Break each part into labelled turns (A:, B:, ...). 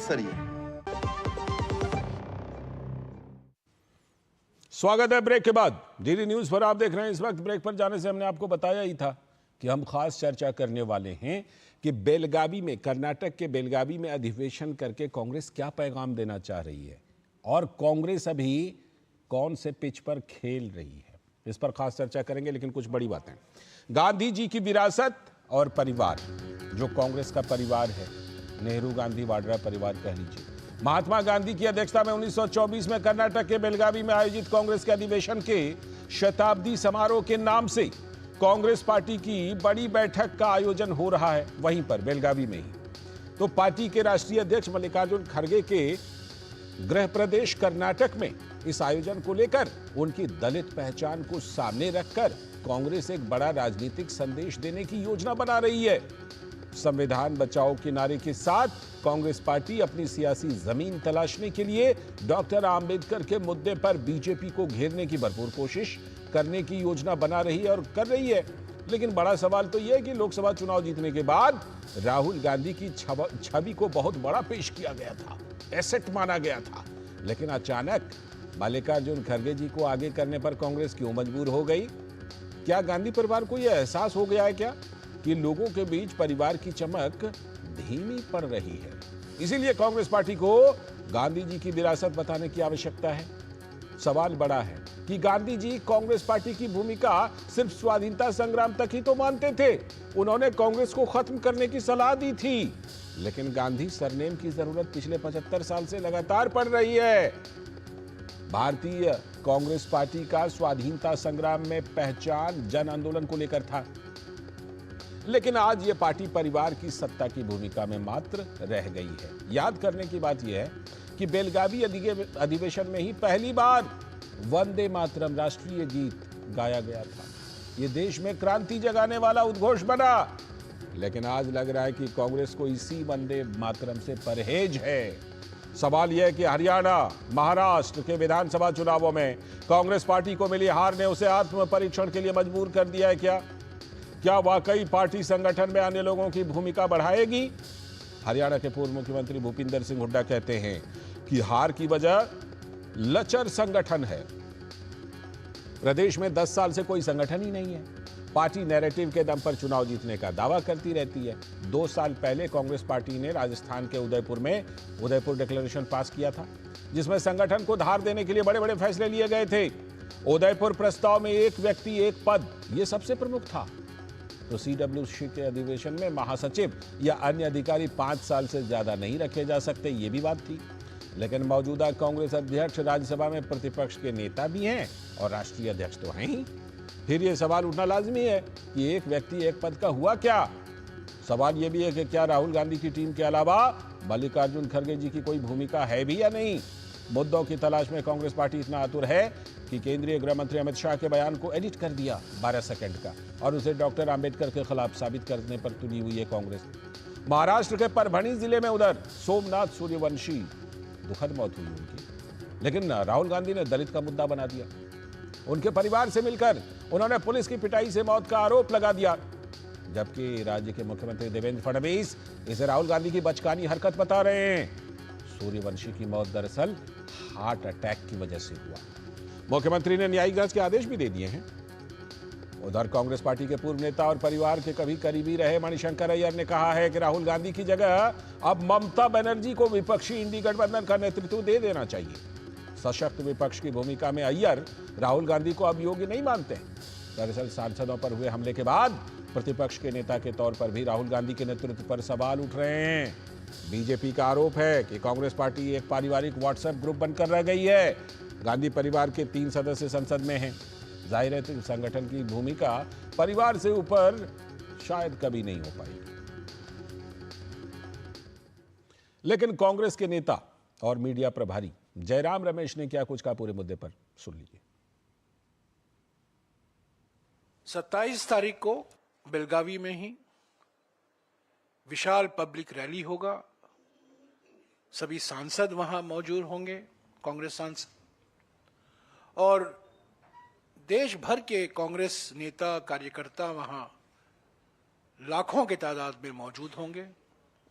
A: सरिये।
B: स्वागत है ब्रेक के बाद। डीडी न्यूज पर आप देख रहे हैं। इस वक्त ब्रेक पर जाने से हमने आपको बताया ही था कि हम खास चर्चा करने वाले हैं कि बेलगावी में, कर्नाटक के बेलगावी में अधिवेशन करके कांग्रेस क्या पैगाम देना चाह रही है और कांग्रेस अभी कौन से पिच पर खेल रही है, इस पर खास चर्चा करेंगे। लेकिन कुछ बड़ी बातें, गांधी जी की विरासत और परिवार, जो कांग्रेस का परिवार है, नेहरू गांधी वाड्रा परिवार कह लीजिए, महात्मा गांधी की अध्यक्षता में 1924 में कर्नाटक के बेलगावी में आयोजित कांग्रेस के अधिवेशन के शताब्दी समारोह के नाम से कांग्रेस पार्टी की बड़ी बैठक का आयोजन हो रहा है वहीं पर बेलगावी में ही। तो पार्टी के राष्ट्रीय अध्यक्ष मल्लिकार्जुन खड़गे के गृह प्रदेश कर्नाटक में इस आयोजन को लेकर उनकी दलित पहचान को सामने रखकर कांग्रेस एक बड़ा राजनीतिक संदेश देने की योजना बना रही है। संविधान बचाओ के नारे के साथ कांग्रेस पार्टी अपनी सियासी जमीन तलाशने के लिए डॉक्टर आंबेडकर के मुद्दे पर बीजेपी को घेरने की भरपूर कोशिश करने की योजना बना रही है और कर रही है। लेकिन बड़ा सवाल तो यह है कि लोकसभा चुनाव जीतने के बाद राहुल गांधी की छवि को बहुत बड़ा पेश किया गया था, एसेट माना गया था। लेकिन अचानक मल्लिकार्जुन खड़गे जी को आगे करने पर कांग्रेस क्यों मजबूर हो गई? क्या गांधी परिवार को यह एहसास हो गया है क्या कि लोगों के बीच परिवार की चमक धीमी पड़ रही है? इसीलिए कांग्रेस पार्टी को गांधी जी की विरासत बताने की आवश्यकता है। सवाल बड़ा है कि गांधी जी कांग्रेस पार्टी की भूमिका सिर्फ स्वाधीनता संग्राम तक ही तो मानते थे। उन्होंने कांग्रेस को खत्म करने की सलाह दी थी, लेकिन गांधी सरनेम की जरूरत पिछले 75 साल से लगातार पड़ रही है। भारतीय कांग्रेस पार्टी का स्वाधीनता संग्राम में पहचान जन आंदोलन को लेकर था, लेकिन आज यह पार्टी परिवार की सत्ता की भूमिका में मात्र रह गई है। याद करने की बात यह है कि बेलगावी अधिवेशन में ही पहली बार वंदे मातरम राष्ट्रीय गीत गाया गया था। यह देश में क्रांति जगाने वाला उद्घोष बना। लेकिन आज लग रहा है कि कांग्रेस को इसी वंदे मातरम से परहेज है। सवाल यह है कि हरियाणा, महाराष्ट्र के विधानसभा चुनावों में कांग्रेस पार्टी को मिली हार ने उसे आत्म परीक्षण के लिए मजबूर कर दिया है क्या? क्या वाकई पार्टी संगठन में अन्य लोगों की भूमिका बढ़ाएगी? हरियाणा के पूर्व मुख्यमंत्री भूपिंदर सिंह हुड्डा कहते हैं कि हार की वजह लचर संगठन है। प्रदेश में 10 साल से कोई संगठन ही नहीं है। पार्टी नैरेटिव के दम पर चुनाव जीतने का दावा करती रहती है। 2 साल पहले कांग्रेस पार्टी ने राजस्थान के उदयपुर में उदयपुर डिक्लेरेशन पास किया था, जिसमें संगठन को धार देने के लिए बड़े बड़े फैसले लिए गए थे। उदयपुर प्रस्ताव में एक व्यक्ति एक पद, यह सबसे प्रमुख था। तो सीडब्ल्यूसी के अधिवेशन में महासचिव या अन्य अधिकारी 5 साल से ज्यादा नहीं रखे जा सकते, ये भी बात थी। लेकिन मौजूदा कांग्रेस अध्यक्ष राज्यसभा में प्रतिपक्ष के नेता भी हैं और राष्ट्रीय अध्यक्ष तो हैं ही। फिर यह सवाल उठना लाजमी है कि एक व्यक्ति एक पद का हुआ क्या? सवाल यह भी है कि क्या राहुल गांधी की टीम के अलावा मल्लिकार्जुन खड़गे जी की कोई भूमिका है भी या नहीं? मुद्दों की तलाश में कांग्रेस पार्टी इतना आतुर है कि केंद्रीय गृह मंत्री अमित शाह के बयान को एडिट कर दिया 12 सेकंड का और उसे डॉक्टर आंबेडकर के खिलाफ साबित करने पर तुली हुई है कांग्रेस। महाराष्ट्र के परभणी जिले में उधर सोमनाथ सूर्यवंशी, दुखद मौत हुई उनकी, लेकिन राहुल गांधी ने दलित का मुद्दा बना दिया। उनके परिवार से मिलकर उन्होंने पुलिस की पिटाई से मौत का आरोप लगा दिया, जबकि राज्य के मुख्यमंत्री देवेंद्र फडणवीस इसे राहुल गांधी की बचकानी हरकत बता रहे हैं। सूर्यवंशी की मौत दरअसल हार्ट अटैक की वजह से हुआ। मुख्यमंत्री ने न्यायिक जांच के आदेश भी दे दिए हैं। उधर कांग्रेस पार्टी के पूर्व नेता और परिवार के कभी करीबी रहे मणिशंकर अय्यर ने कहा है कि राहुल गांधी की जगह अब ममता बनर्जी को विपक्षी इंडी गठबंधन का नेतृत्व दे देना चाहिए। सशक्त विपक्ष की भूमिका में अय्यर राहुल गांधी को अब योग्य नहीं मानते। दरअसल सांसदों पर हुए हमले के बाद प्रतिपक्ष के नेता के तौर पर भी राहुल गांधी के नेतृत्व पर सवाल उठ रहे हैं। बीजेपी का आरोप है कि कांग्रेस पार्टी एक पारिवारिक व्हाट्सएप ग्रुप बनकर रह गई है। गांधी परिवार के 3 सदस्य संसद में हैं। जाहिर है तो संगठन की भूमिका परिवार से ऊपर शायद कभी नहीं हो पाएगी। लेकिन कांग्रेस के नेता और मीडिया प्रभारी जयराम रमेश ने क्या कुछ कहा, पूरे मुद्दे पर सुन लीजिए।
C: 27 तारीख को बेलगावी में ही विशाल पब्लिक रैली होगा। सभी सांसद वहां मौजूद होंगे, कांग्रेस सांसद, और देश भर के कांग्रेस नेता कार्यकर्ता वहां लाखों के तादाद में मौजूद होंगे।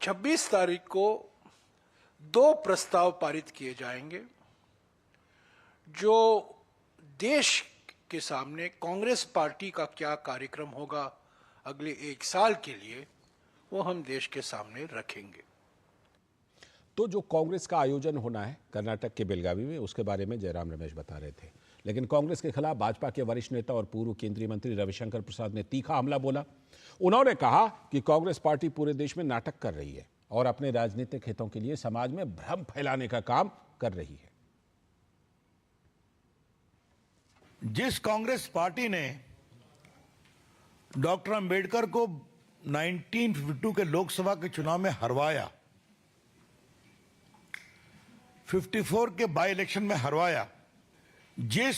C: 26 तारीख को 2 प्रस्ताव पारित किए जाएंगे जो देश के सामने कांग्रेस पार्टी का क्या कार्यक्रम होगा अगले 1 साल के लिए, वो हम देश के सामने रखेंगे।
B: तो जो कांग्रेस का आयोजन होना है कर्नाटक के बेलगावी में, उसके बारे में जयराम रमेश बता रहे थे। लेकिन कांग्रेस के खिलाफ भाजपा के वरिष्ठ नेता और पूर्व केंद्रीय मंत्री रविशंकर प्रसाद ने तीखा हमला बोला। उन्होंने कहा कि कांग्रेस पार्टी पूरे देश में नाटक कर रही है और अपने राजनीतिक हितों के लिए समाज में भ्रम फैलाने का काम कर रही है।
A: जिस कांग्रेस पार्टी ने डॉक्टर अंबेडकर को 1952 के लोकसभा के चुनाव में हरवाया, 54 के बाई इलेक्शन में हरवाया, जिस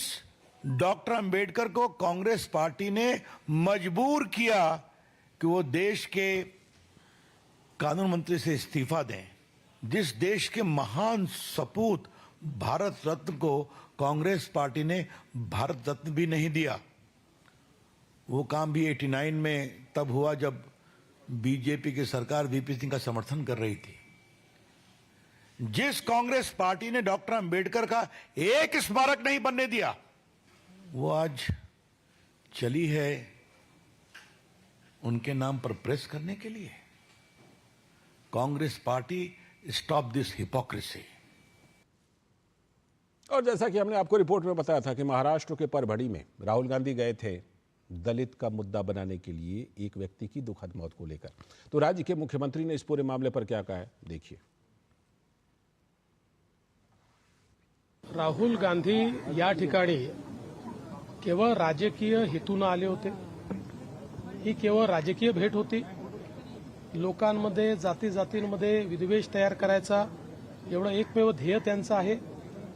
A: डॉक्टर अंबेडकर को कांग्रेस पार्टी ने मजबूर किया कि वो देश के कानून मंत्री से इस्तीफा दें, जिस देश के महान सपूत भारत रत्न को कांग्रेस पार्टी ने भारत रत्न भी नहीं दिया, वो काम भी 89 में तब हुआ जब बीजेपी की सरकार वीपी सिंह का समर्थन कर रही थी। जिस कांग्रेस पार्टी ने डॉक्टर अंबेडकर का एक स्मारक नहीं बनने दिया, वो आज चली है उनके नाम पर प्रेस करने के लिए। Congress party stop this hypocrisy.
B: और जैसा कि हमने आपको रिपोर्ट में बताया था कि महाराष्ट्र के परभणी में राहुल गांधी गए थे दलित का मुद्दा बनाने के लिए एक व्यक्ति की दुखद मौत को लेकर। तो राज्य के मुख्यमंत्री ने इस पूरे मामले पर क्या कहा है, देखिए।
D: राहुल गांधी या ठिकाणी केवळ राजकीय हेतून आले होते। ही केवळ राजकीय भेट होती। लोकांमध्ये जाती जातींमध्ये विद्वेष तयार करायचा एवढं एकमेव ध्येय त्यांचं आहे।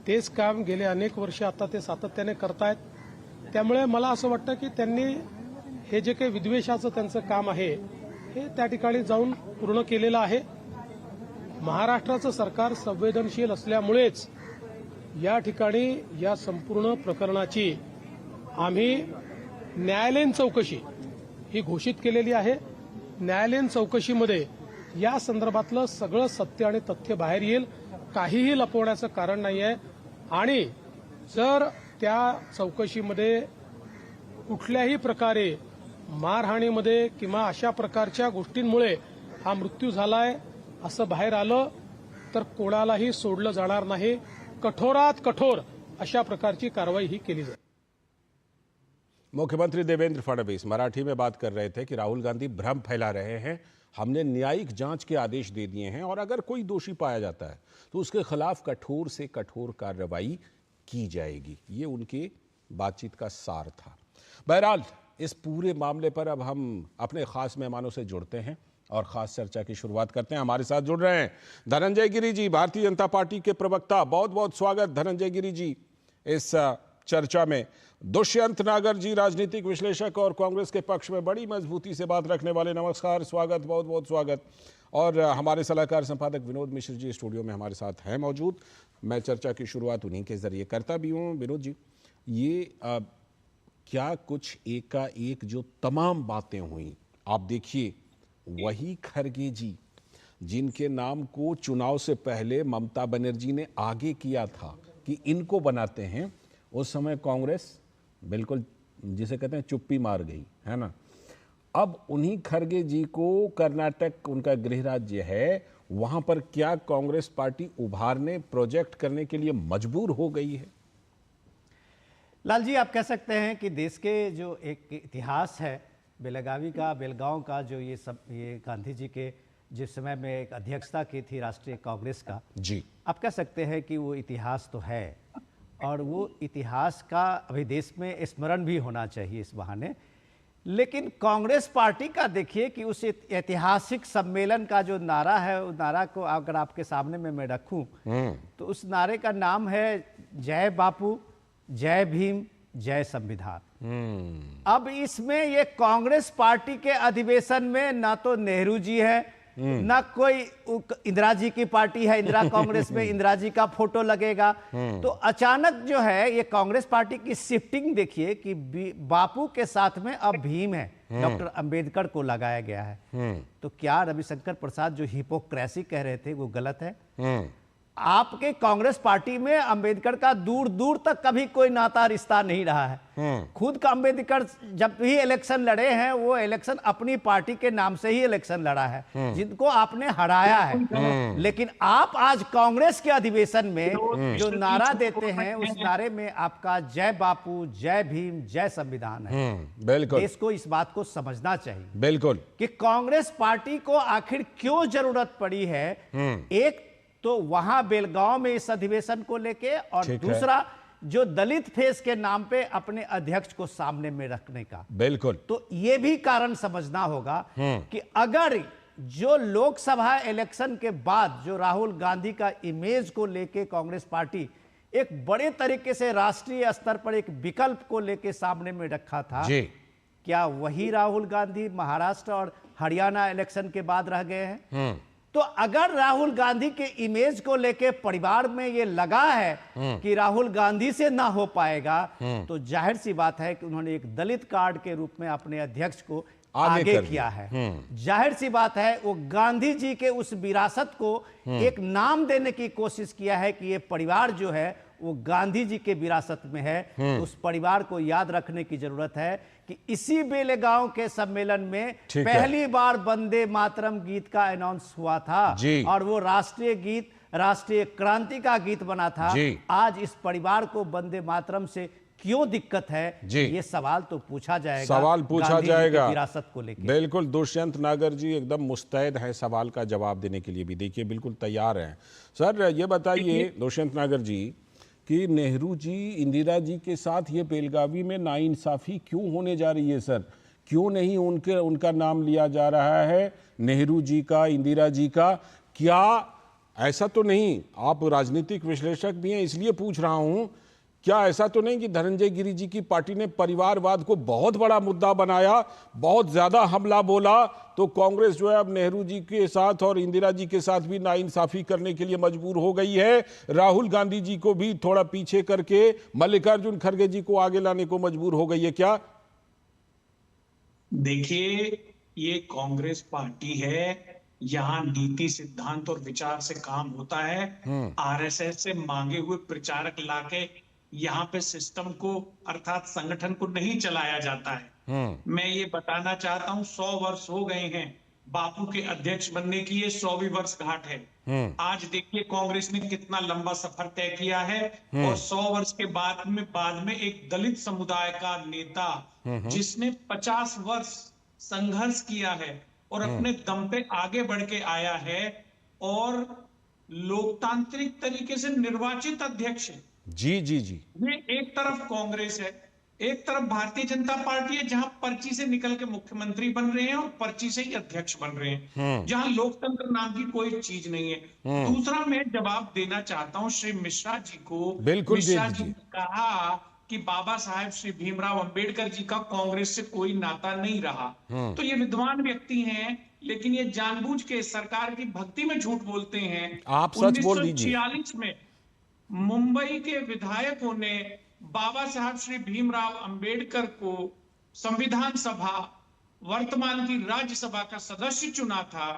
D: तेच काम गेले अनेक वर्ष आता ते सातत्याने करतायत। त्यामुळे मला असं वाटतं की त्यांनी हे जे काही विद्वेषाचं त्यांचं काम आहे हे त्या ठिकाणी जाऊन पूर्ण केलेलं आहे। महाराष्ट्राचं सरकार संवेदनशील असल्यामुळेच या ठिकाणी या संपूर्ण प्रकरणाची आम्ही न्यायालयीन चौकशी ही घोषित केलेली आहे। न्यायालयीन चौकशीमध्ये या संदर्भातलं सगळं सत्य आणि तथ्य बाहेर येईल। काहीही लपवण्याचं कारण नाहीये आणि जर त्या चौकशीमध्ये कुठल्याही प्रकारे मारहाणीमध्ये किंवा अशा प्रकारच्या गोष्टींमुळे हा मृत्यू झालाय असं बाहेर आलं तर कोणालाही सोडलं जाणार नाही। कठोरात कठोर अशा प्रकारची कारवाई ही केली जाईल।
B: मुख्यमंत्री देवेंद्र फडणवीस मराठी में बात कर रहे थे कि राहुल गांधी भ्रम फैला रहे हैं। हमने न्यायिक जांच के आदेश दे दिए हैं और अगर कोई दोषी पाया जाता है तो उसके खिलाफ कठोर से कठोर कार्रवाई की जाएगी। ये उनकी बातचीत का सार था। बहरहाल इस पूरे मामले पर अब हम अपने खास मेहमानों से जुड़ते हैं और खास चर्चा की शुरुआत करते हैं। हमारे साथ जुड़ रहे हैं धनंजय गिरी जी, भारतीय जनता पार्टी के प्रवक्ता। बहुत बहुत स्वागत धनंजय गिरी जी इस चर्चा में। दुष्यंत नागर जी, राजनीतिक विश्लेषक और कांग्रेस के पक्ष में बड़ी मजबूती से बात रखने वाले, नमस्कार, स्वागत, बहुत बहुत स्वागत। और हमारे सलाहकार संपादक विनोद मिश्र जी स्टूडियो में हमारे साथ हैं मौजूद। मैं चर्चा की शुरुआत उन्हीं के जरिए करता भी हूँ। विनोद जी, ये क्या कुछ एक का एक जो तमाम बातें हुई, आप देखिए वही खरगे जी जिनके नाम को चुनाव से पहले ममता बनर्जी ने आगे किया था कि इनको बनाते हैं, उस समय कांग्रेस बिल्कुल जिसे कहते हैं चुप्पी मार गई, है ना। अब उन्हीं खरगे जी को कर्नाटक उनका गृह राज्य है, वहां पर क्या कांग्रेस पार्टी उभारने प्रोजेक्ट करने के लिए मजबूर हो गई है?
E: लाल जी, आप कह सकते हैं कि देश के जो एक इतिहास है बेलगावी का, बेलगांव का, जो ये गांधी जी के जिस समय में एक अध्यक्षता की थी राष्ट्रीय कांग्रेस का
B: जी,
E: आप कह सकते हैं कि वो इतिहास तो है और वो इतिहास का अभी देश में स्मरण भी होना चाहिए इस बहाने। लेकिन कांग्रेस पार्टी का देखिए कि उस ऐतिहासिक सम्मेलन का जो नारा है, उस नारा को अगर आपके सामने में मैं रखूं तो उस नारे का नाम है जय बापू, जय भीम, जय संविधान। अब इसमें ये कांग्रेस पार्टी के अधिवेशन में ना तो नेहरू जी है, ना कोई इंदिरा जी की पार्टी है, इंदिरा कांग्रेस में इंदिरा जी का फोटो लगेगा। तो अचानक जो है ये कांग्रेस पार्टी की शिफ्टिंग देखिए कि बापू के साथ में अब भीम है। डॉक्टर अंबेडकर को लगाया गया है। तो क्या रविशंकर प्रसाद जो हिपोक्रेसी कह रहे थे वो गलत है? आपके कांग्रेस पार्टी में अंबेडकर का दूर दूर तक कभी कोई नाता रिश्ता नहीं रहा है। खुद का अंबेडकर जब भी इलेक्शन लड़े हैं वो इलेक्शन अपनी पार्टी के नाम से ही इलेक्शन लड़ा है, जिनको आपने हराया है। लेकिन आप आज कांग्रेस के अधिवेशन में जो नारा देते हैं उस नारे में आपका जय बापू, जय भीम, जय संविधान है।
B: बिल्कुल,
E: देश को इस बात को समझना चाहिए
B: बिल्कुल
E: कि कांग्रेस पार्टी को आखिर क्यों जरूरत पड़ी है। एक तो वहां बेलगांव में इस अधिवेशन को लेके, और दूसरा जो दलित फेस के नाम पे अपने अध्यक्ष को सामने में रखने का।
B: बिल्कुल,
E: तो ये भी कारण समझना होगा कि अगर जो लोकसभा इलेक्शन के बाद जो राहुल गांधी का इमेज को लेके कांग्रेस पार्टी एक बड़े तरीके से राष्ट्रीय स्तर पर एक विकल्प को लेके सामने में रखा था
B: जी।
E: क्या वही राहुल गांधी महाराष्ट्र और हरियाणा इलेक्शन के बाद रह गए हैं? तो अगर राहुल गांधी के इमेज को लेके परिवार में ये लगा है कि राहुल गांधी से ना हो पाएगा, तो जाहिर सी बात है कि उन्होंने एक दलित कार्ड के रूप में अपने अध्यक्ष को आगे किया है। जाहिर सी बात है वो गांधी जी के उस विरासत को एक नाम देने की कोशिश किया है कि ये परिवार जो है वो गांधी जी के विरासत में है। तो उस परिवार को याद रखने की जरूरत है कि इसी बेलगांव के सम्मेलन में पहली बार वंदे मातरम गीत का अनाउंस हुआ था और वो राष्ट्रीय गीत, राष्ट्रीय क्रांति का गीत बना था। आज इस परिवार को वंदे मातरम से क्यों दिक्कत है, ये सवाल तो पूछा जाएगा,
B: सवाल पूछा जाएगा
E: विरासत को लेकर।
B: बिल्कुल, दुष्यंत नागर जी एकदम मुस्तैद है सवाल का जवाब देने के लिए भी, देखिए बिल्कुल तैयार हैं। सर ये बताइए दुष्यंत नागर जी कि नेहरू जी, इंदिरा जी के साथ ये बेलगावी में नाइंसाफी क्यों होने जा रही है सर? क्यों नहीं उनका नाम लिया जा रहा है, नेहरू जी का, इंदिरा जी का? क्या ऐसा तो नहीं, आप राजनीतिक विश्लेषक भी हैं इसलिए पूछ रहा हूं, क्या ऐसा तो नहीं कि धनंजय गिरि जी की पार्टी ने परिवारवाद को बहुत बड़ा मुद्दा बनाया, बहुत ज्यादा हमला बोला, तो कांग्रेस जो है अब नेहरू जी के साथ और इंदिरा जी के साथ भी नाइंसाफी करने के लिए मजबूर हो गई है, राहुल गांधी जी को भी थोड़ा पीछे करके मल्लिकार्जुन खड़गे जी को आगे लाने को मजबूर हो गई है क्या?
F: देखिए, ये कांग्रेस पार्टी है, यहाँ नीति, सिद्धांत और विचार से काम होता है। आरएसएस से मांगे हुए प्रचारक लाके यहाँ पे सिस्टम को अर्थात संगठन को नहीं चलाया जाता है। मैं ये बताना चाहता हूँ 100 वर्ष हो गए हैं बापू के अध्यक्ष बनने की, ये 100वीं वर्षगांठ है। आज देखिए कांग्रेस ने कितना लंबा सफर तय किया है और 100 वर्ष के बाद में एक दलित समुदाय का नेता जिसने 50 वर्ष संघर्ष किया है और अपने दम पे आगे बढ़ के आया है और लोकतांत्रिक तरीके से निर्वाचित अध्यक्ष है।
B: जी जी जी,
F: ये एक तरफ कांग्रेस है, एक तरफ भारतीय जनता पार्टी है जहां पर्ची से निकल के मुख्यमंत्री बन रहे हैं और पर्ची से ही अध्यक्ष बन रहे हैं, जहां लोकतंत्र नाम की कोई चीज नहीं है। दूसरा मैं जवाब देना चाहता हूं श्री मिश्रा जी को।
B: बिल्कुल,
F: मिश्रा जी ने कहा कि बाबा साहेब श्री भीमराव अंबेडकर जी का कांग्रेस से कोई नाता नहीं रहा। तो ये विद्वान व्यक्ति हैं, लेकिन ये जानबूझ के सरकार की भक्ति में झूठ बोलते हैं।
B: आप सच बोल दीजिए।
F: 1946 में मुंबई के विधायकों ने बाबा साहब श्री भीमराव अंबेडकर को संविधान सभा, वर्तमान की राज्यसभा का सदस्य चुना था।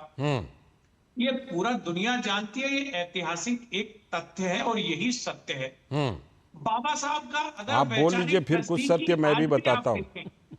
F: ये पूरा दुनिया जानती है, ये ऐतिहासिक एक तथ्य है और यही सत्य है। बाबा साहब का अगर
B: आप बोल लीजिए फिर कुछ सत्य मैं भी बताता हूँ।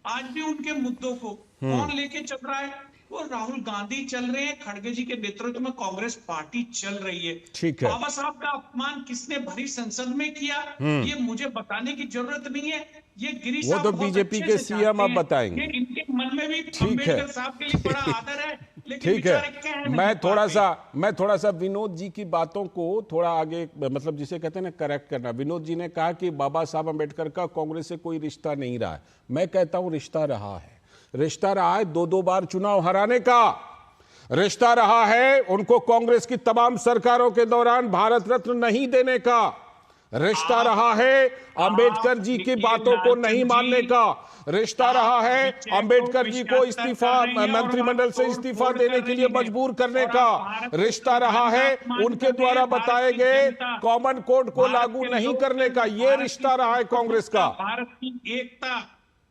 F: आज भी उनके मुद्दों को कौन लेके चल रहा है? वो राहुल गांधी चल रहे हैं, खड़गे जी के नेतृत्व में कांग्रेस पार्टी चल रही है।
B: ठीक है।
F: बाबा साहब का अपमान किसने भरी संसद में किया, ये मुझे बताने की जरूरत नहीं है। ये गिरी
B: वो तो बीजेपी के सीएम आप बताएंगे।
F: इनके मन में भी
B: ठीक है,
F: अंबेडकर साहब के लिए बड़ा आदर है, लेकिन
B: ठीक है। मैं थोड़ा सा विनोद जी की बातों को थोड़ा आगे, मतलब जिसे कहते हैं ना, करेक्ट करना। विनोद जी ने कहा कि बाबा साहब अंबेडकर का कांग्रेस से कोई रिश्ता नहीं रहा है। मैं कहता हूं रिश्ता रहा है, रिश्ता रहा है 2 बार चुनाव हराने का, रिश्ता रहा है उनको कांग्रेस की तमाम सरकारों के दौरान भारत रत्न नहीं देने का, रिश्ता रहा है अंबेडकर जी की बातों को नहीं मानने का, रिश्ता रहा है अंबेडकर जी को इस्तीफा, मंत्रिमंडल से इस्तीफा देने के लिए मजबूर करने का, रिश्ता रहा है उनके द्वारा बताए गए कॉमन कोड को लागू नहीं करने का। यह रिश्ता रहा है कांग्रेस का।
F: भारत की एकता,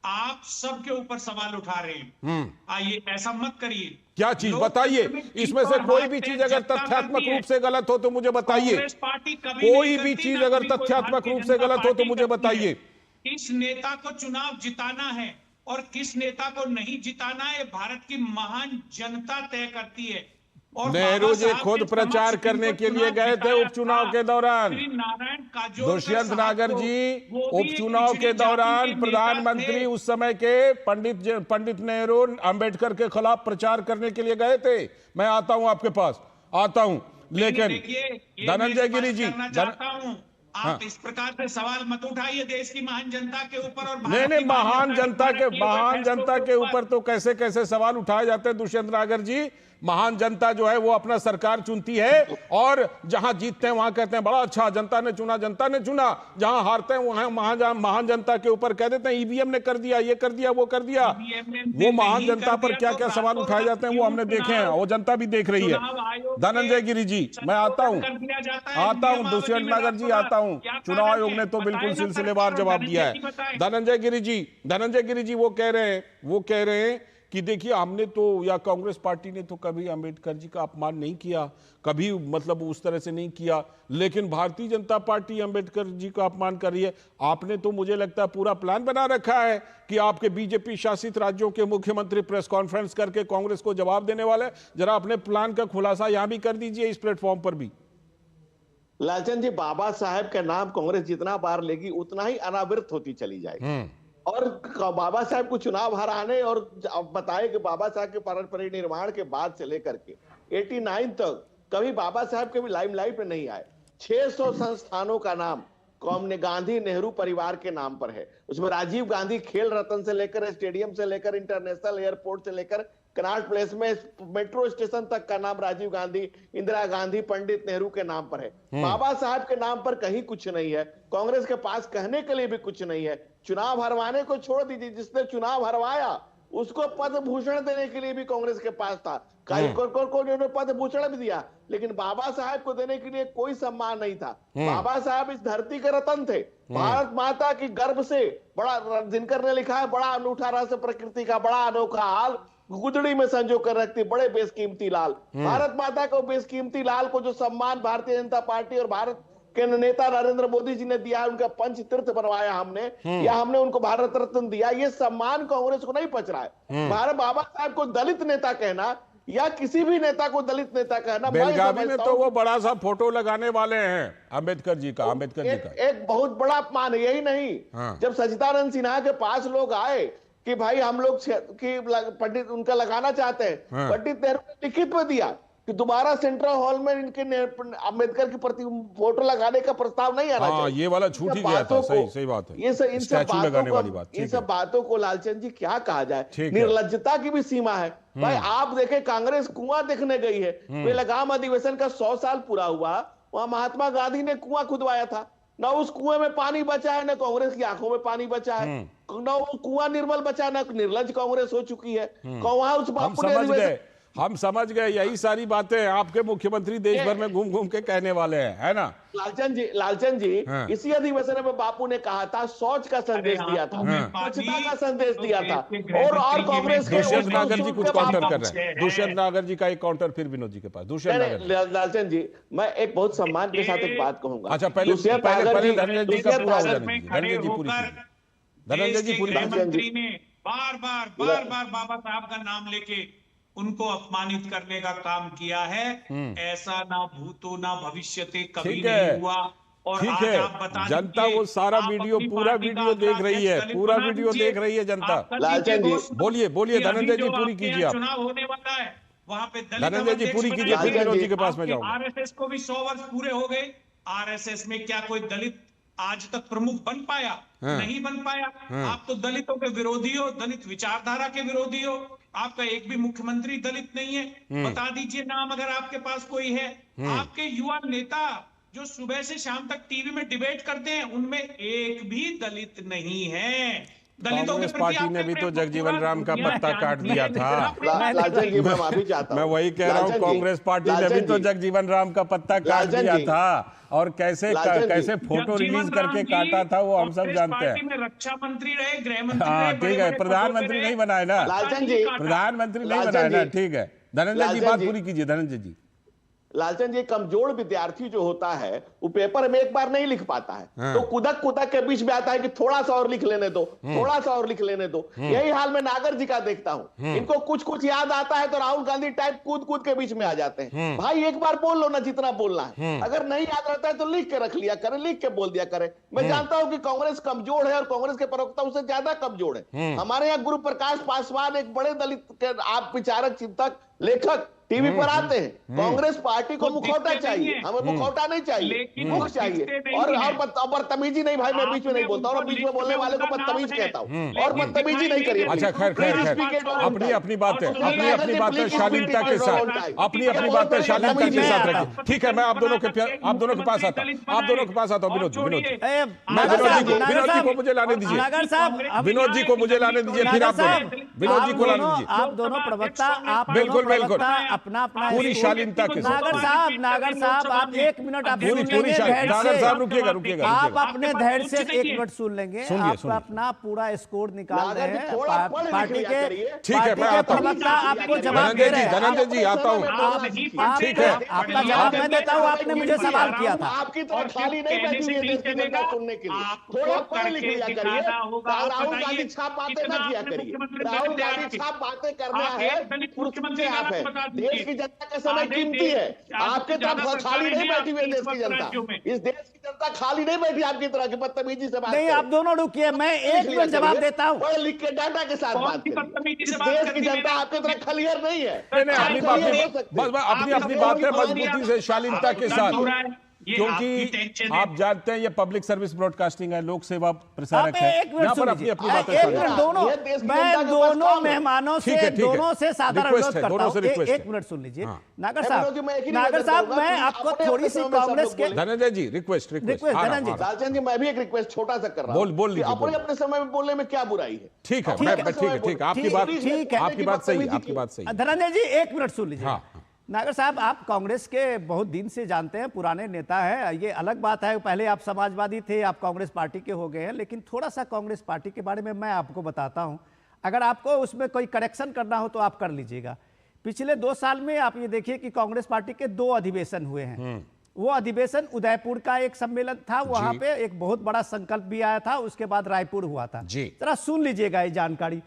F: आप सबके ऊपर सवाल उठा रहे हैं। आइए, ऐसा मत करिए।
B: क्या चीज
F: लोकतंत्र
B: बताइए,
F: में
B: इसमें से
F: जीत और
B: कोई
F: हार
B: भी
F: तय
B: चीज अगर
F: जनता
B: तथ्यात्मक
F: करती है।
B: रूप से गलत हो तो मुझे बताइए।
F: कांग्रेस पार्टी कभी
B: कोई
F: नहीं
B: भी
F: करती,
B: चीज
F: ना
B: अगर
F: कभी कोई
B: तथ्यात्मक
F: भारतीय
B: रूप से
F: जनता
B: गलत हो तो
F: पार्टी
B: मुझे
F: करती है।
B: बताइए।
F: किस नेता को चुनाव जिताना है और किस नेता को नहीं जिताना है, भारत की महान जनता तय करती है। और
B: नेहरू
F: बाबा
B: जी
F: साहब
B: खुद
F: के
B: प्रचार
F: समक्ष
B: करने
F: जिनको
B: के लिए
F: चुनाव
B: गए थे
F: जिताया
B: उपचुनाव
F: था,
B: के दौरान।
F: श्री नारायण काजोलकर
B: दुष्यंत
F: साहब
B: नागर
F: को,
B: जी
F: वो भी एक
B: उपचुनाव
F: पिछड़ी
B: के
F: जाति
B: दौरान
F: के नेता
B: प्रधानमंत्री
F: थे।
B: उस समय के पंडित नेहरू अंबेडकर के खिलाफ प्रचार करने के लिए गए थे। मैं आता हूं आपके पास, आता हूं। लेकिन
F: देखिए, ये
B: धनंजय
F: मैं
B: गिरी
F: स्पष्ट
B: जी
F: करना चाहता हूं, आप
B: हाँ।
F: इस प्रकार से सवाल मत उठाइए देश की महान जनता के ऊपर और
B: नहीं
F: भारत
B: नहीं,
F: की महान जनता के
B: महान जनता के ऊपर तो कैसे कैसे सवाल उठाए जाते हैं दुष्यंत नागर जी। महान जनता जो है वो अपना सरकार चुनती है और जहां जीतते हैं वहां कहते हैं बड़ा अच्छा जनता ने चुना, जनता ने चुना। जहां हारते हैं वहां महान जनता के ऊपर कह देते हैं ईवीएम ने कर दिया, ये कर दिया, वो कर दिया। वो महान जनता पर क्या क्या सवाल उठाए जाते हैं वो हमने देखे हैं, वो जनता भी देख रही है। धनंजय गिरी जी, मैं आता हूं दुष्यंत नागर जी, आता हूं। चुनाव आयोग ने तो बिल्कुल सिलसिलेवार जवाब दिया है। धनंजय गिरी जी वो कह रहे हैं कि देखिए हमने तो, या कांग्रेस पार्टी ने तो कभी अंबेडकर जी का अपमान नहीं किया, कभी मतलब उस तरह से नहीं किया, लेकिन भारतीय जनता पार्टी अंबेडकर जी का अपमान कर रही है। आपने तो मुझे लगता है पूरा प्लान बना रखा है कि आपके बीजेपी शासित राज्यों के मुख्यमंत्री प्रेस कॉन्फ्रेंस करके कांग्रेस को जवाब देने वाले। जरा अपने प्लान का खुलासा यहां भी कर दीजिए, इस प्लेटफॉर्म पर भी।
G: लालचंद जी, बाबा साहेब का नाम कांग्रेस जितना बार लेगी उतना ही अनावृत होती चली जाएगी। और बाबा साहब को चुनाव हराने और बताए कि बाबा साहब के परिनिर्वाण के बाद से लेकर के 89 तक कभी बाबा साहब के भी लाइमलाइट में नहीं आए। 600 संस्थानों का नाम गांधी नेहरू परिवार के नाम पर है। उसमें राजीव गांधी खेल रत्न से लेकर, स्टेडियम से लेकर, इंटरनेशनल एयरपोर्ट से लेकर कनॉट प्लेस में मेट्रो स्टेशन तक का नाम राजीव गांधी, इंदिरा गांधी, पंडित नेहरू के नाम पर है। बाबा साहब के नाम पर कहीं कुछ नहीं है। कांग्रेस के पास कहने के लिए भी कुछ नहीं है। चुनाव हरवाने को छोड़ दीजिए, जिसने चुनाव हरवाया उसको पद्म भूषण देने के लिए भी कांग्रेस के पास था। उन्होंने पद्म भूषण भी दिया, लेकिन बाबा साहब को देने के लिए कोई सम्मान नहीं था। बाबा साहब इस धरती के रतन थे। भारत माता की गर्भ से बड़ा, दिनकर ने लिखा है, बड़ा अनूठा रस प्रकृति का बड़ा अनोखा हाल, गुदड़ी में संजो कर रखती बड़े बेशकीमती लाल। भारत माता को, बेशकीमती लाल को जो सम्मान भारतीय जनता पार्टी और भारत के नेता नरेंद्र मोदी जी ने दिया, उनका पंच तीर्थ बनवाया हमने, या हमने उनको भारत रत्न दिया, ये सम्मान कांग्रेस को नहीं पच रहा है। भारत बाबा साहब को दलित नेता कहना या किसी भी नेता को दलित नेता कहना,
B: बेलगावी में तो वो बड़ा सा फोटो लगाने वाले हैं अंबेडकर जी का,
G: एक बहुत बड़ा अपमान है। यही नहीं, जब सच्चिदानंद सिन्हा के पास लोग आए कि भाई हम लोग की पंडित उनका लगाना चाहते हैं, पंडित नेहरू ने लिखित में दिया कि दोबारा सेंट्रल हॉल में इनके अम्बेडकर की प्रति फोटो लगाने का प्रस्ताव नहीं आना चाहिए।
B: ये वाला छूट ही गया था। सही बात है।
G: इन सब बातों को लालचंद जी क्या कहा जाए, निर्लज्जता की भी सीमा है। भाई आप देखें, कांग्रेस कुआं देखने गई है। बेलगाम अधिवेशन का 100 साल पूरा हुआ, वहां महात्मा गांधी ने कुआं खुदवाया था। न उस कुएं में पानी बचा है, न कांग्रेस की आंखों में पानी बचा है, न वो कुआं निर्मल बचा, न निर्लज कांग्रेस हो चुकी है। वहां उस बापू ने
B: हम समझ गए, यही सारी बातें आपके मुख्यमंत्री देश भर में घूम घूम के कहने वाले हैं, है ना
G: लालचंद जी, इसी अधिवेशन में बापू ने कहा था, शौच का संदेश दिया था, स्वच्छता का संदेश दिया था। और कांग्रेस के
B: दुष्यंत नागर जी कुछ काउंटर कर रहे हैं। दुष्यंत नागर जी का एक काउंटर फिर विनोद जी के पास। दुष्यंत नागर,
G: लालचंद जी, मैं एक बहुत सम्मान के साथ एक बात कहूंगा।
B: अच्छा, पहले धनंजय जी का पूरा हो जाने दीजिए। धनंजय जी पूरी
F: मंत्री ने बार बार बाबा साहब का नाम लेके उनको अपमानित करने का काम किया है। ऐसा ना भूतो ना भविष्यते कभी नहीं हुआ। और
B: ठीक है, जनता वो सारा वीडियो, पूरा वीडियो देख रही है, पूरा वीडियो देख रही है जनता। बोलिए धनंजय जी, पूरी कीजिए आप।
F: चुनाव होने वाला है, वहां पे
B: धनंजय जी पूरी कीजिए, फिर विनोद जी के पास में जाऊंगा।
F: आरएसएस को भी 100 वर्ष पूरे हो गए। आरएसएस में क्या कोई दलित आज तक प्रमुख बन पाया? नहीं बन पाया। आप तो दलितों के विरोधी हो, दलित विचारधारा के विरोधी हो। आपका एक भी मुख्यमंत्री दलित नहीं है। बता दीजिए नाम अगर आपके पास कोई है। आपके युवा नेता जो सुबह से शाम तक टीवी में डिबेट करते हैं, उनमें एक भी दलित नहीं है। दलितों के
B: कांग्रेस
F: प्रति
B: पार्टी
F: आपने
B: ने भी तो
F: प्रेम
B: जगजीवन राम का
F: पूरा
B: पत्ता
F: ध्यान
B: काट
F: दिया
B: दिया
F: है।
B: था।
G: लालचंद जी मैं माफी चाहता हूं।
B: मैं वही कह रहा हूँ,
G: लालचंद जी,
B: कांग्रेस पार्टी ने भी
G: लालचंद
B: तो
G: जी,
B: जगजीवन राम का पत्ता काट
G: लालचंद
B: दिया
G: जी,
B: था, और कैसे
G: लालचंद जी,
B: कैसे फोटो रिलीज करके काटा था वो हम सब
F: कांग्रेस
B: जानते
F: पार्टी
B: हैं।
F: में रक्षा मंत्री रहे, गृह मंत्री
B: हाँ
F: रहे,
B: ठीक
F: बड़े
B: है,
F: बड़े
B: प्रधानमंत्री नहीं बनाए ना,
G: लालचंद जी,
B: प्रधानमंत्री नहीं
G: लालचंद
B: बनाए ना,
G: जी,
B: ठीक है। धनंजय जी
G: लालचंद
B: बात
G: जी,
B: पूरी कीजिए धनंजय जी।
G: लालचंद जी, कमजोर विद्यार्थी जो होता है वो पेपर में एक बार नहीं लिख पाता है,
B: हाँ।
G: तो कुदक कुदक के बीच में आता है कि थोड़ा सा और लिख लेने दो, थोड़ा सा और लिख लेने दो। यही हाल मैं नागर जी का देखता हूं, इनको कुछ कुछ याद आता है तो राहुल गांधी टाइप कूद कूद के बीच में आ जाते हैं। भाई एक बार बोल लो ना जितना बोलना है, अगर नहीं याद रहता है तो लिख के रख लिया करे, लिख के बोल दिया करे। मैं जानता हूं कि कांग्रेस कमजोर है और कांग्रेस के प्रवक्ता उससे ज्यादा कमजोर है। हमारे यहाँ गुरु प्रकाश पासवान एक बड़े दलित के आप विचारक, चिंतक, लेखक टीवी पर आते हैं। कांग्रेस पार्टी को मुखौटा चाहिए, हमें मुखौटा नहीं चाहिए, मुख चाहिए। और बदतमीजी नहीं भाई, मैं बीच में नहीं बोलता और बीच में बोलने वाले को बदतमीज कहता हूं, और बदतमीजी नहीं करिए।
B: अच्छा खैर खैर खैर, अपनी अपनी बातें शालीनता के साथ, अपनी अपनी बातें शालीनता के साथ रखिए। ठीक है, मैं आप दोनों के पास आता हूँ, आप दोनों के पास आता हूँ। विनोद जी, मैं विनोद जी को मुझे लाने दीजिए,
E: नागर साहब,
B: विनोद जी को मुझे लाने दीजिए, फिर आप विनोद जी को लाने दीजिए।
E: आप दोनों प्रवक्ता, आप
B: बिल्कुल बिल्कुल,
E: अपना अपना
B: पूरी शालीनता के साथ।
E: नागर साहब आप 1 मिनट आप सुन
B: पूरी
E: लेंगे धैर्य
B: नागर
E: से।
B: साहब रुकिएगा
E: आप अपने धैर्य से 1 मिनट सुन लेंगे।
B: सुनिए,
E: आप
B: सुनिए।
E: अपना पूरा स्कोर निकाल रहे हैं,
G: थोड़ा पढ़ लिख
E: पार्टी
G: लिया
E: के
G: करिए।
B: ठीक है, मैं आता हूँ।
E: प्रवक्ता आपको जवाब दे रहे हैं।
B: धनंजय जी आता हूँ। ठीक है,
E: आपका जवाब मैं देता हूँ। आपने मुझे सवाल किया था।
G: आपकी तरह खाली नहीं बैठी हुई है देश की जनता सुनने के लिए, थोड़ा पढ़ लिख लिया करिए। राहुल गांधी छाप बातें ना किया करिए, राहुल गांधी छाप बातें करना है मुख्यमंत्री आप है। देश की जनता का समय कीमती है, आपके तरफ खाली नहीं बैठी हुई है देश की जनता। इस देश की जनता खाली नहीं बैठी आपकी तरह की बदतमीजी से बात
E: नहीं, आप दोनों रुकिए, मैं 1 मिनट जवाब देता हूँ।
G: पढ़ लिख के डाटा के साथ बात करिए। इस देश की जनता आपकी तरह खलियर नहीं है।
B: अपनी अपनी बातें मजबूती से शालीनता के साथ, क्योंकि आप जानते हैं ये पब्लिक सर्विस ब्रॉडकास्टिंग है, लोक सेवा प्रसारक है, यहाँ पर अपनी अपनी बातें
E: दोनों, मैं दोनों मेहमानों से, दोनों से साधारण अनुरोध करता हूं, 1 मिनट सुन लीजिए। नागर साहब, मैं आपको थोड़ी सी कांग्रेस के,
B: धनंजय जी रिक्वेस्ट
E: धनंजय
G: लालचंद जी, मैं भी एक रिक्वेस्ट छोटा सा कर रहा हूं।
B: बोल लीजिए,
G: अपने अपने समय में बोलने में क्या बुराई है?
B: ठीक है, ठीक है, आपकी बात सही है, आपकी बात सही है।
E: धनंजय जी 1 मिनट सुन लीजिए।
B: हाँ।
E: नागर साहब, आप कांग्रेस के बहुत दिन से जानते हैं, पुराने नेता हैं, ये अलग बात है, पहले आप समाजवादी थे, आप कांग्रेस पार्टी के हो गए हैं, लेकिन थोड़ा सा कांग्रेस पार्टी के बारे में मैं आपको बताता हूं। अगर आपको उसमें कोई करेक्शन करना हो तो आप कर लीजिएगा। पिछले 2 साल में आप ये देखिए कि कांग्रेस पार्टी के 2 अधिवेशन हुए हैं। वो अधिवेशन उदयपुर का एक सम्मेलन था, वहां पे एक बहुत बड़ा संकल्प भी आया था, उसके बाद रायपुर हुआ था। जरा सुन लीजिएगा ये जानकारी।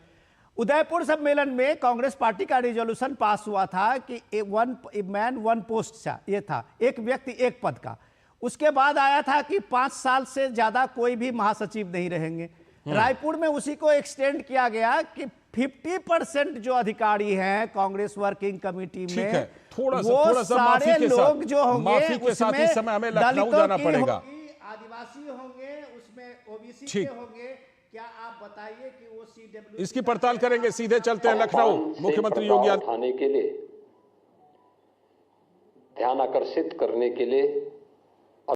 E: उदयपुर सम्मेलन में कांग्रेस पार्टी का रिजोल्यूशन पास हुआ था कि 1 मैन 1 पोस्ट, ये था, एक व्यक्ति एक पद का। उसके बाद आया था कि 5 साल से ज्यादा कोई भी महासचिव नहीं रहेंगे। रायपुर में उसी को एक्सटेंड किया गया कि 50% जो अधिकारी हैं कांग्रेस वर्किंग कमेटी में,
B: थोड़ा
E: वो
B: सा
E: सारे लोग जो होंगे,
B: माफी के साथ इस समय हमें लखनऊ जाना पड़ेगा।
E: आदिवासी होंगे, उसमें ओबीसी के होंगे। क्या आप बताइए कि वो CW
B: इसकी पड़ताल करेंगे। सीधे चलते हैं लखनऊ। मुख्यमंत्री योगी
H: उठाने के लिए, ध्यान आकर्षित करने के लिए